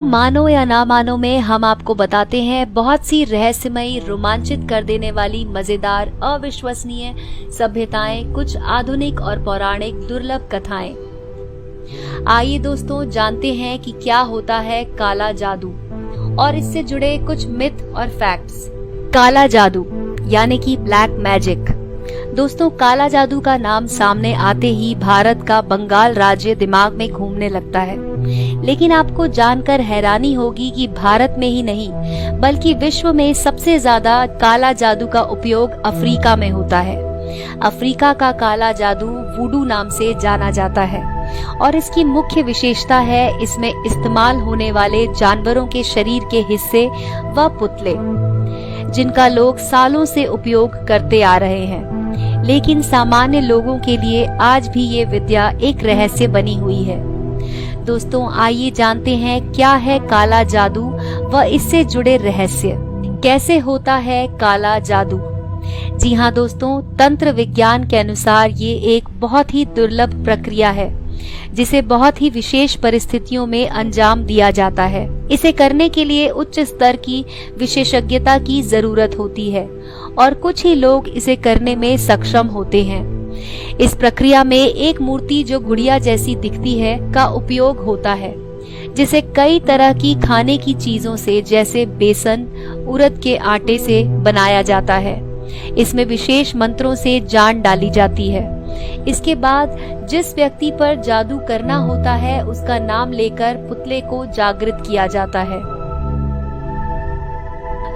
मानो या ना मानो में हम आपको बताते हैं बहुत सी रहस्यमयी, रोमांचित कर देने वाली, मजेदार, अविश्वसनीय सभ्यताएं, कुछ आधुनिक और पौराणिक दुर्लभ कथाएं। आइए दोस्तों, जानते हैं कि क्या होता है काला जादू और इससे जुड़े कुछ मिथ और फैक्ट्स। काला जादू यानी कि ब्लैक मैजिक। दोस्तों, काला जादू का नाम सामने आते ही भारत का बंगाल राज्य दिमाग में घूमने लगता है। लेकिन आपको जानकर हैरानी होगी कि भारत में ही नहीं बल्कि विश्व में सबसे ज्यादा काला जादू का उपयोग अफ्रीका में होता है। अफ्रीका का काला जादू वुडू नाम से जाना जाता है और इसकी मुख्य विशेषता है इसमें इस्तेमाल होने वाले जानवरों के शरीर के हिस्से व पुतले, जिनका लोग सालों से उपयोग करते आ रहे हैं। लेकिन सामान्य लोगों के लिए आज भी ये विद्या एक रहस्य बनी हुई है। दोस्तों, आइए जानते हैं क्या है काला जादू व इससे जुड़े रहस्य। कैसे होता है काला जादू? जी हाँ दोस्तों, तंत्र विज्ञान के अनुसार ये एक बहुत ही दुर्लभ प्रक्रिया है जिसे बहुत ही विशेष परिस्थितियों में अंजाम दिया जाता है। इसे करने के लिए उच्च स्तर की विशेषज्ञता की जरूरत होती है और कुछ ही लोग इसे करने में सक्षम होते हैं। इस प्रक्रिया में एक मूर्ति जो गुड़िया जैसी दिखती है का उपयोग होता है, जिसे कई तरह की खाने की चीजों से जैसे बेसन, उड़द के आटे से बनाया जाता है। इसमें विशेष मंत्रों से जान डाली जाती है। इसके बाद जिस व्यक्ति पर जादू करना होता है उसका नाम लेकर पुतले को जागृत किया जाता है।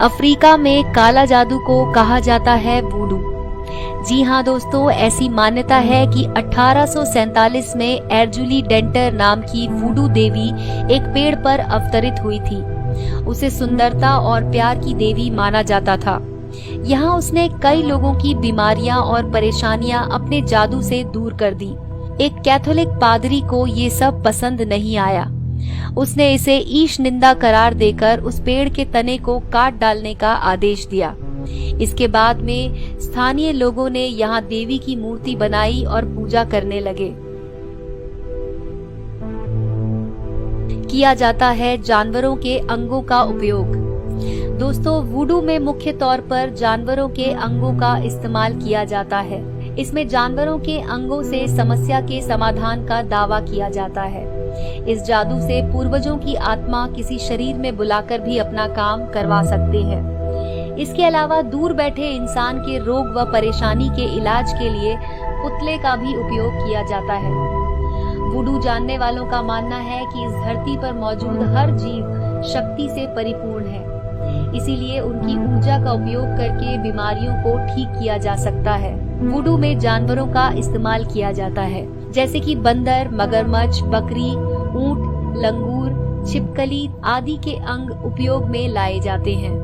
अफ्रीका में काला जादू को कहा जाता है वुडू। जी हाँ दोस्तों, ऐसी मान्यता है कि 1847 में एर्जुली डेंटर नाम की वुडू देवी एक पेड़ पर अवतरित हुई थी। उसे सुंदरता और प्यार की देवी माना जाता था। यहाँ उसने कई लोगों की बीमारियां और परेशानियां अपने जादू से दूर कर दी। एक कैथोलिक पादरी को ये सब पसंद नहीं आया। उसने इसे ईश निंदा करार देकर उस पेड़ के तने को काट डालने का आदेश दिया। इसके बाद में स्थानीय लोगों ने यहाँ देवी की मूर्ति बनाई और पूजा करने लगे। किया जाता है जानवरों के अंगों का उपयोग। दोस्तों, वुडू में मुख्य तौर पर जानवरों के अंगों का इस्तेमाल किया जाता है। इसमें जानवरों के अंगों से समस्या के समाधान का दावा किया जाता है। इस जादू से पूर्वजों की आत्मा किसी शरीर में बुलाकर भी अपना काम करवा सकते हैं। इसके अलावा दूर बैठे इंसान के रोग व परेशानी के इलाज के लिए पुतले का भी उपयोग किया जाता है। वुडू जानने वालों का मानना है कि इस धरती पर मौजूद हर जीव शक्ति से परिपूर्ण है, इसीलिए उनकी ऊर्जा का उपयोग करके बीमारियों को ठीक किया जा सकता है। वुडू में जानवरों का इस्तेमाल किया जाता है, जैसे कि बंदर, मगरमच्छ, बकरी, ऊंट, लंगूर, छिपकली आदि के अंग उपयोग में लाए जाते हैं।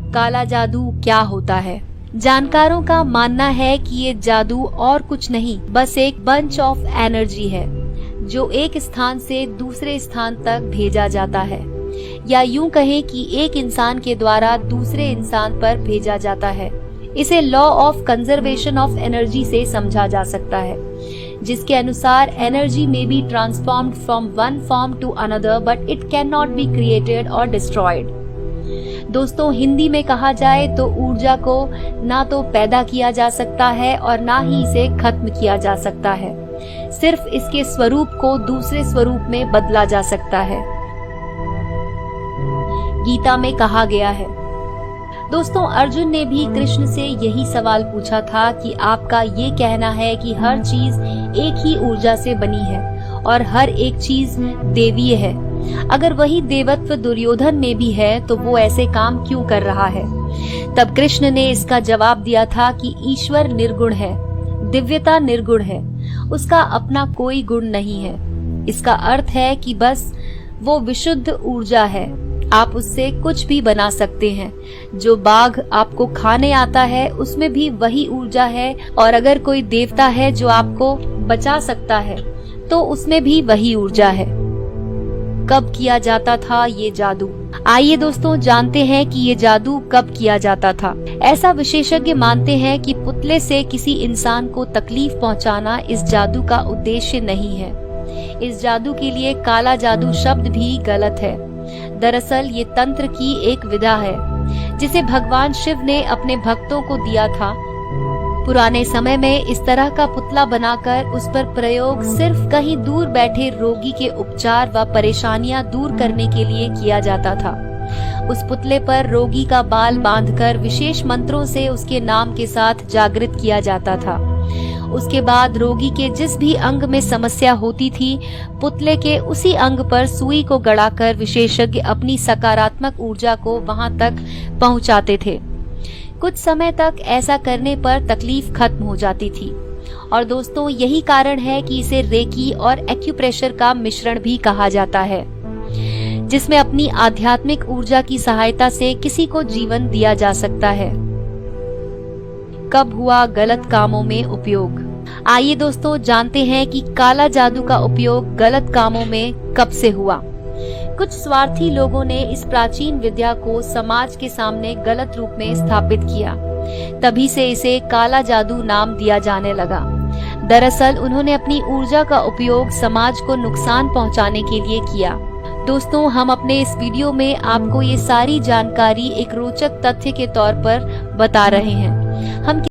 काला जादू क्या होता है? जानकारों का मानना है कि ये जादू और कुछ नहीं, बस एक बंच ऑफ एनर्जी है जो एक स्थान से दूसरे स्थान तक भेजा जाता है, या यूं कहें कि एक इंसान के द्वारा दूसरे इंसान पर भेजा जाता है। इसे law of conservation of energy से समझा जा सकता है, जिसके अनुसार एनर्जी में be transformed from one form to another but it can not be created और डिस्ट्रॉयड। दोस्तों, हिंदी में कहा जाए तो ऊर्जा को ना तो पैदा किया जा सकता है और ना ही इसे खत्म किया जा सकता है। सिर्फ इसके स्वरूप को दूसरे स्वरूप में बदला जा सकता है। गीता में कहा गया है। दोस्तों, अर्जुन ने भी कृष्ण से यही सवाल पूछा था कि आपका ये कहना है कि हर चीज एक ही ऊर्जा से बनी है और हर एक चीज देवीय है। अगर वही देवत्व दुर्योधन में भी है तो वो ऐसे काम क्यों कर रहा है? तब कृष्ण ने इसका जवाब दिया था कि ईश्वर निर्गुण है, दिव्यता निर्गुण है, उसका अपना कोई गुण नहीं है। इसका अर्थ है कि बस वो विशुद्ध ऊर्जा है। आप उससे कुछ भी बना सकते हैं। जो बाघ आपको खाने आता है उसमें भी वही ऊर्जा है, और अगर कोई देवता है जो आपको बचा सकता है तो उसमें भी वही ऊर्जा है। कब किया जाता था ये जादू? आइए दोस्तों, जानते हैं कि ये जादू कब किया जाता था। ऐसा विशेषज्ञ मानते हैं कि पुतले से किसी इंसान को तकलीफ पहुंचाना इस जादू का उद्देश्य नहीं है। इस जादू के लिए काला जादू शब्द भी गलत है। दरअसल ये तंत्र की एक विधा है जिसे भगवान शिव ने अपने भक्तों को दिया था। पुराने समय में इस तरह का पुतला बनाकर उस पर प्रयोग सिर्फ कहीं दूर बैठे रोगी के उपचार व परेशानियां दूर करने के लिए किया जाता था। उस पुतले पर रोगी का बाल बांधकर विशेष मंत्रों से उसके नाम के साथ जागृत किया जाता था। उसके बाद रोगी के जिस भी अंग में समस्या होती थी, पुतले के उसी अंग पर सुई को गड़ाकर विशेषज्ञ अपनी सकारात्मक ऊर्जा को वहां तक पहुंचाते थे। कुछ समय तक ऐसा करने पर तकलीफ खत्म हो जाती थी। और दोस्तों, यही कारण है कि इसे रेकी और एक्यूप्रेशर का मिश्रण भी कहा जाता है, जिसमें अपनी आध्यात्मिक ऊर्जा की सहायता से किसी को जीवन दिया जा सकता है। कब हुआ गलत कामों में उपयोग? आइए दोस्तों जानते हैं कि काला जादू का उपयोग गलत कामों में कब से हुआ। कुछ स्वार्थी लोगों ने इस प्राचीन विद्या को समाज के सामने गलत रूप में स्थापित किया। तभी से इसे काला जादू नाम दिया जाने लगा। दरअसल उन्होंने अपनी ऊर्जा का उपयोग समाज को नुकसान पहुंचाने के लिए किया। दोस्तों, हम अपने इस वीडियो में आपको ये सारी जानकारी एक रोचक तथ्य के तौर पर बता रहे हैं। हम